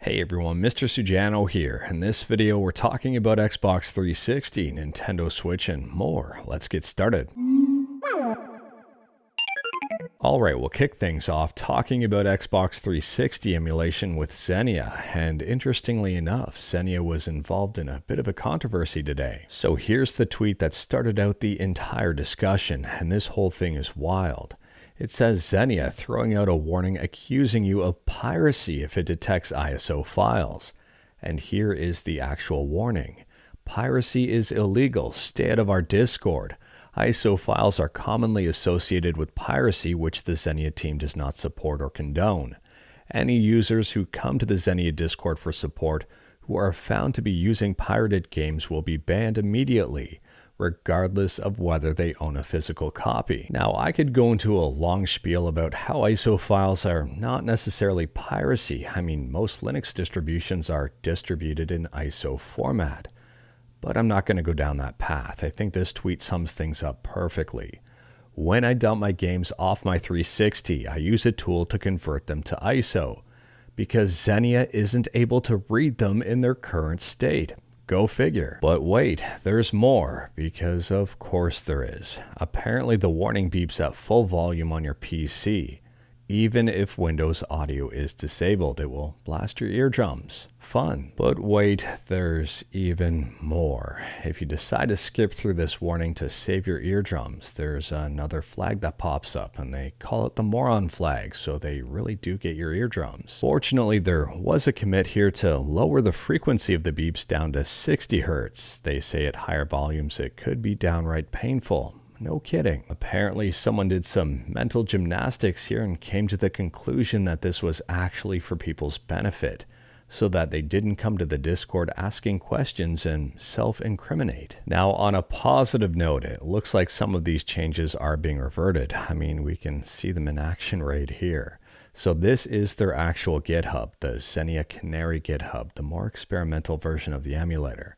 Hey everyone, Mr. Sujano here. In this video, we're talking about Xbox 360, Nintendo Switch, and more. Let's get started. Alright, we'll kick things off talking about Xbox 360 emulation with Xenia, and interestingly enough, Xenia was involved in a bit of a controversy today. So here's the tweet that started out the entire discussion, and this whole thing is wild. It says Xenia throwing out a warning accusing you of piracy if it detects ISO files. And here is the actual warning. Piracy is illegal. Stay out of our Discord. ISO files are commonly associated with piracy, which the Xenia team does not support or condone. Any users who come to the Xenia Discord for support who are found to be using pirated games will be banned immediately, regardless of whether they own a physical copy. Now, I could go into a long spiel about how ISO files are not necessarily piracy. I mean, most Linux distributions are distributed in ISO format. But I'm not going to go down that path. I think this tweet sums things up perfectly. When I dump my games off my 360, I use a tool to convert them to ISO, because Xenia isn't able to read them in their current state. Go figure. But wait, there's more, because of course there is. Apparently the warning beeps at full volume on your PC. Even if Windows audio is disabled, it will blast your eardrums. Fun. But wait, there's even more. If you decide to skip through this warning to save your eardrums, there's another flag that pops up, and they call it the moron flag, so they really do get your eardrums. Fortunately, there was a commit here to lower the frequency of the beeps down to 60 Hz. They say at higher volumes it could be downright painful. No kidding. Apparently someone did some mental gymnastics here and came to the conclusion that this was actually for people's benefit, so that they didn't come to the Discord asking questions and self-incriminate. Now, on a positive note, it looks like some of these changes are being reverted. I mean, we can see them in action right here. So this is their actual GitHub, the Xenia Canary GitHub, the more experimental version of the emulator.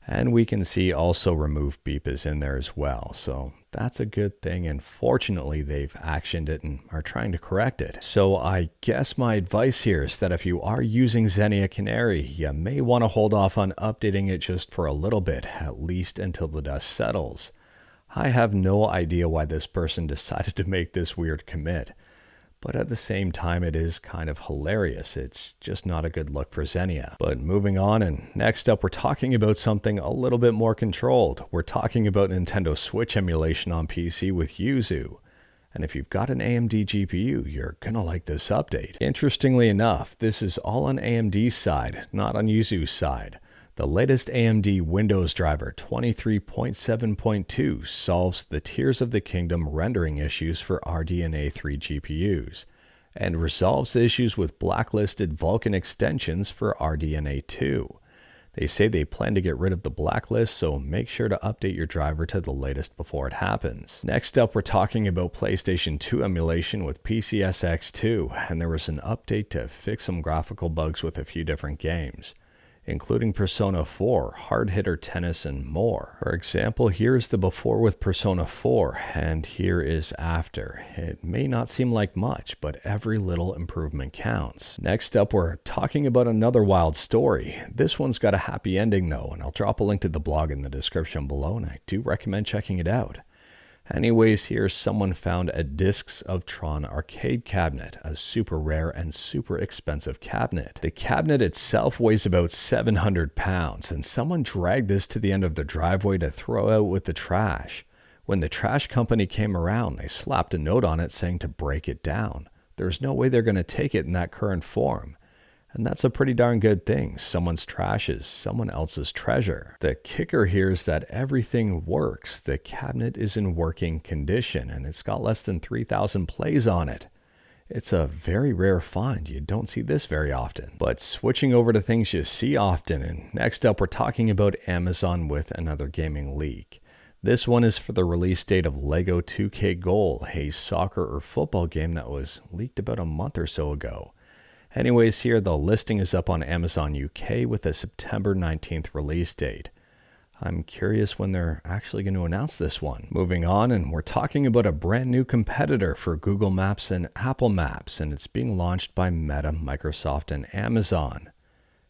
And we can see also remove beep is in there as well. So that's a good thing. And fortunately, they've actioned it and are trying to correct it. So I guess my advice here is that if you are using Xenia Canary, you may want to hold off on updating it just for a little bit, at least until the dust settles. I have no idea why this person decided to make this weird commit. But at the same time, it is kind of hilarious. It's just not a good look for Xenia. But moving on, and next up, we're talking about something a little bit more controlled. We're talking about Nintendo Switch emulation on PC with Yuzu. And if you've got an AMD GPU, you're gonna like this update. Interestingly enough, this is all on AMD's side, not on Yuzu's side. The latest AMD Windows driver 23.7.2 solves the Tears of the Kingdom rendering issues for RDNA 3 GPUs and resolves issues with blacklisted Vulkan extensions for RDNA 2. They say they plan to get rid of the blacklist, so make sure to update your driver to the latest before it happens. Next up, we're talking about PlayStation 2 emulation with PCSX2, and there was an update to fix some graphical bugs with a few different games, including Persona 4, Hard Hitter Tennis, and more. For example, here's the before with Persona 4, and here is after. It may not seem like much, but every little improvement counts. Next up, we're talking about another wild story. This one's got a happy ending though, and I'll drop a link to the blog in the description below, and I do recommend checking it out. Anyways, here someone found a Discs of Tron arcade cabinet, a super rare and super expensive cabinet. The cabinet itself weighs about 700 pounds, and someone dragged this to the end of the driveway to throw out with the trash. When the trash company came around, they slapped a note on it saying to break it down. There's no way they're going to take it in that current form. And that's a pretty darn good thing. Someone's trash is someone else's treasure. The kicker here is that everything works. The cabinet is in working condition, and it's got less than 3,000 plays on it. It's a very rare find. You don't see this very often. But switching over to things you see often, and next up we're talking about Amazon with another gaming leak. This one is for the release date of Lego 2K Goal, a soccer or football game that was leaked about a month or so ago. Anyways, here the listing is up on Amazon UK with a September 19th release date. I'm curious when they're actually going to announce this one. Moving on, and we're talking about a brand new competitor for Google Maps and Apple Maps, and it's being launched by Meta, Microsoft, and Amazon.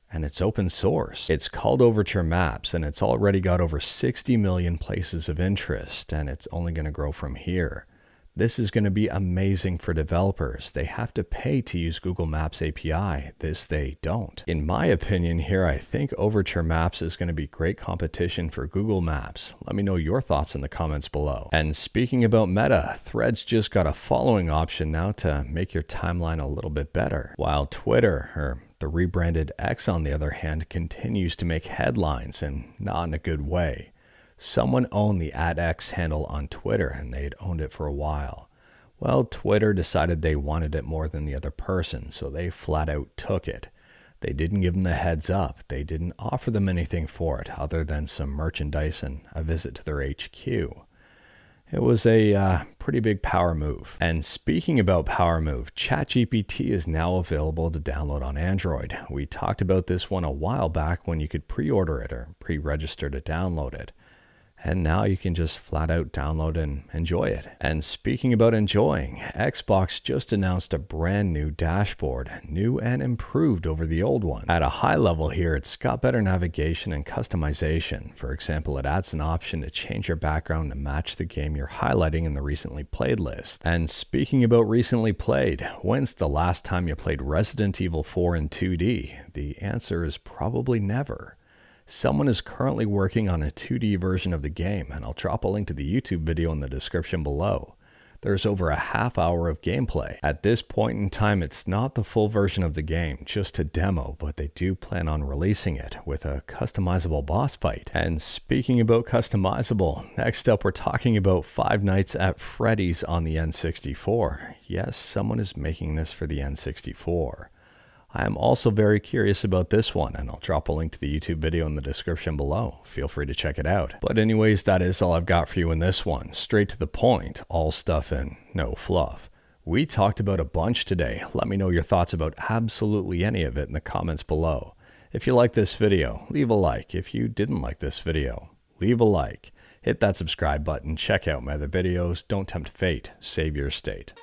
And it's open source. It's called Overture Maps, and it's already got over 60 million places of interest, and it's only going to grow from here. This is going to be amazing for developers. They have to pay to use Google Maps API. This they don't. In my opinion here, I think Overture Maps is going to be great competition for Google Maps. Let me know your thoughts in the comments below. And speaking about Meta, Threads just got a following option now to make your timeline a little bit better. While Twitter, or the rebranded X on the other hand, continues to make headlines, and not in a good way. Someone owned the @X handle on Twitter, and they'd owned it for a while. Well, Twitter decided they wanted it more than the other person, so they flat out took it. They didn't give them the heads up. They didn't offer them anything for it other than some merchandise and a visit to their HQ. It was a pretty big power move. And speaking about power move, ChatGPT is now available to download on Android. We talked about this one a while back when you could pre-order it or pre-register to download it. And now you can just flat out download and enjoy it. And speaking about enjoying, Xbox just announced a brand new dashboard, new and improved over the old one. At a high level here, it's got better navigation and customization. For example, it adds an option to change your background to match the game you're highlighting in the recently played list. And speaking about recently played, when's the last time you played Resident Evil 4 in 2D? The answer is probably never. Someone is currently working on a 2D version of the game, and I'll drop a link to the YouTube video in the description below. There's over a half hour of gameplay. At this point in time, it's not the full version of the game, just a demo, but they do plan on releasing it with a customizable boss fight. And speaking about customizable, next up we're talking about Five Nights at Freddy's on the N64. Yes, someone is making this for the N64. I am also very curious about this one, and I'll drop a link to the YouTube video in the description below. Feel free to check it out. But anyways, that is all I've got for you in this one. Straight to the point, all stuff and no fluff. We talked about a bunch today. Let me know your thoughts about absolutely any of it in the comments below. If you like this video, leave a like. If you didn't like this video, leave a like. Hit that subscribe button, check out my other videos. Don't tempt fate, save your state.